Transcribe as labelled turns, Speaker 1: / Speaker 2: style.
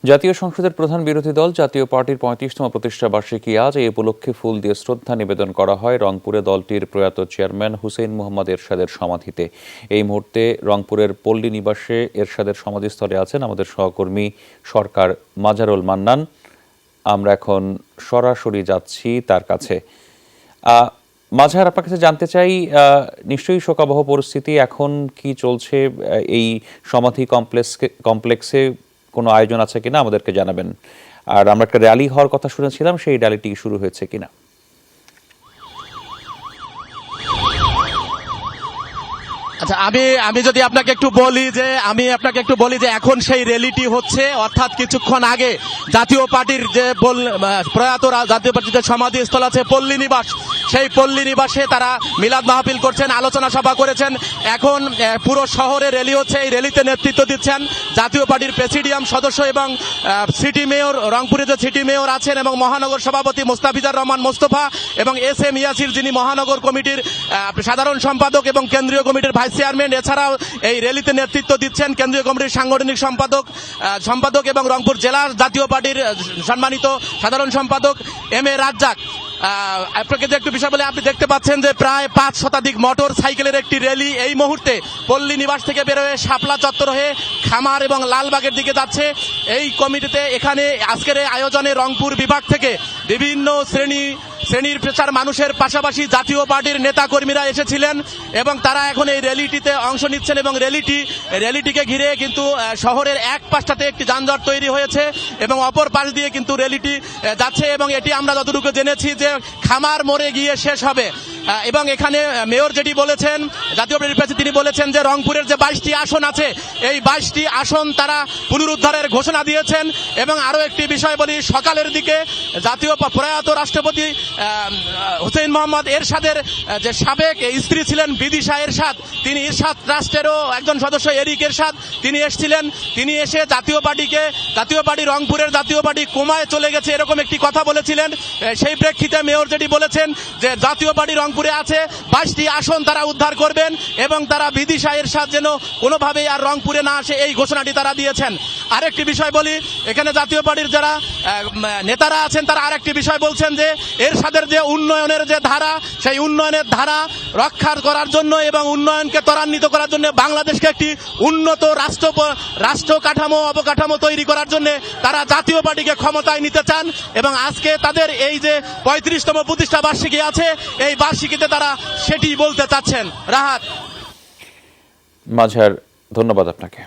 Speaker 1: জাতীয় সংসদের প্রধান বিরোধী দল জাতীয় পার্টির ৩৫তম প্রতিষ্ঠা বার্ষিকী আজ এই উপলক্ষে ফুল দিয়ে শ্রদ্ধা নিবেদন করা হয় রংপুরে দলটির প্রয়াত চেয়ারম্যান হুসেইন মোহাম্মদ এরশাদের সমাধিতে। এই মুহূর্তে রংপুরের পল্লী নিবাসে এরশাদের সমাধিস্থলে আছেন আমাদের সহকর্মী সরকার মাজারুল মান্নান। আমরা এখন সরাসরি যাচ্ছি তার কাছে। মাঝার, আপনার কাছে জানতে চাই, নিশ্চয়ই শোকাবহ পরিস্থিতি, এখন কি চলছে এই সমাধি কমপ্লেক্সে? কোনো আয়োজন আছে কিনা আমাদেরকে জানাবেন। আর আমরা একটা র্যালি হওয়ার কথা শুনেছিলাম, সেই র্যালিটি শুরু হয়েছে কিনা?
Speaker 2: আচ্ছা, আমি যদি আপনাকে একটু বলি যে এখন সেই র্যালিটি হচ্ছে, অর্থাৎ কিছুক্ষণ আগে জাতীয় পার্টির যে প্রয়াত জাতীয় পার্টির যে সমাধিস্থল আছে পল্লী নিবাস, সেই পল্লী নিবাসে তারা মিলাদ মাহফিল করছেন, আলোচনা সভা করেছেন। এখন পুরো শহরে র্যালি হচ্ছে। এই র্যালিতে নেতৃত্ব দিচ্ছেন জাতীয় পার্টির প্রেসিডিয়াম সদস্য এবং সিটি মেয়র, রংপুরে যে সিটি মেয়র আছেন, এবং মহানগর সভাপতি মোস্তাফিজার রহমান মোস্তফা, এবং এস এম ইয়াসির, যিনি মহানগর কমিটির সাধারণ সম্পাদক এবং কেন্দ্রীয় কমিটির ভাইস চেয়ারম্যান। এছাড়াও এই র্যালিতে নেতৃত্ব দিচ্ছেন কেন্দ্রীয় কমিটির সাংগঠনিক সম্পাদক এবং রংপুর জেলা জাতীয় পার্টির সম্মানিত সাধারণ সম্পাদক এম এ রাজ্জাক। আপনাকে যে একটু বিষয় বলে, আপনি দেখতে পাচ্ছেন যে প্রায় 5 শতাধিক মোটর সাইকেলের একটি র্যালি এই মুহূর্তে পল্লী নিবাস থেকে বের হয়ে শাপলা চত্বর হয়ে খামার এবং লালবাগের দিকে যাচ্ছে। এই কমিটিতে এখানে আজকের এই আয়োজনে রংপুর বিভাগ থেকে বিভিন্ন শ্রেণীর পেশার মানুষের পাশাপাশি জাতীয় পার্টির নেতা কর্মীরা এসেছিলেন এবং তারা এখন এই র্যালিটিতে অংশ নিচ্ছেন। এবং র্যালিটিকে ঘিরে কিন্তু শহরের এক পাশটাতে একটি যানজট তৈরি হয়েছে এবং অপর পাশ দিয়ে কিন্তু র্যালিটি যাচ্ছে। এবং এটি আমরা যতটুকু জেনেছি যে খামার মোড়ে গিয়ে শেষ হবে। এবং এখানে মেয়র যেটি বলেছেন, জাতীয় পার্টির প্রেসিডেন্ট, তিনি বলেছেন যে রংপুরের যে 22টি আসন আছে, এই 22টি আসন তারা পুনরুদ্ধারের ঘোষণা দিয়েছেন। এবং আরো একটি বিষয় বলি, সকালের দিকে জাতীয় প্রয়াত রাষ্ট্রপতি হুসেইন মোহাম্মদ এরশাদের যে সাবেক স্ত্রী ছিলেন বিদিশা এরশাদ, তিনি ইরশাদ রাষ্ট্রেরও একজন সদস্য এরিক এরশাদ, তিনি এসেছিলেন। তিনি এসে জাতীয় পার্টি রংপুরের জাতীয় পার্টি কোমায় চলে গেছে, এরকম একটি কথা বলেছিলেন। সেই প্রেক্ষিতে মেয়র যেটি বলেছেন যে জাতীয় পার্টি রংপুরে আছে, 22টি আসন তারা উদ্ধার করবেন এবং তারা বিদিশা এরশাদ যেন কোনোভাবেই আর রংপুরে না আসে, এই ঘোষণাটি তারা দিয়েছেন। আরেকটি বিষয় বলি, এখানে জাতীয় পার্টির যারা নেতারা আছেন তারা আরেকটি বিষয় বলছেন যে এরশাদের যে উন্নয়নের যে ধারা, সেই উন্নয়নের ধারা রক্ষা করার জন্য এবং উন্নয়নকে ত্বরান্বিত করার জন্য বাংলাদেশকে একটি উন্নত রাষ্ট্র অবকাঠামো তৈরি করার জন্য তারা জাতীয় পার্টিকে ক্ষমতায় নিতে চান। এবং আজকে তাদের এই যে 35তম প্রতিষ্ঠা বার্ষিকী আছে, এই বার্ষিকীতে তারা সেটি বলতে চাচ্ছেন। রাহাত,
Speaker 1: মাঝার, ধন্যবাদ আপনাকে।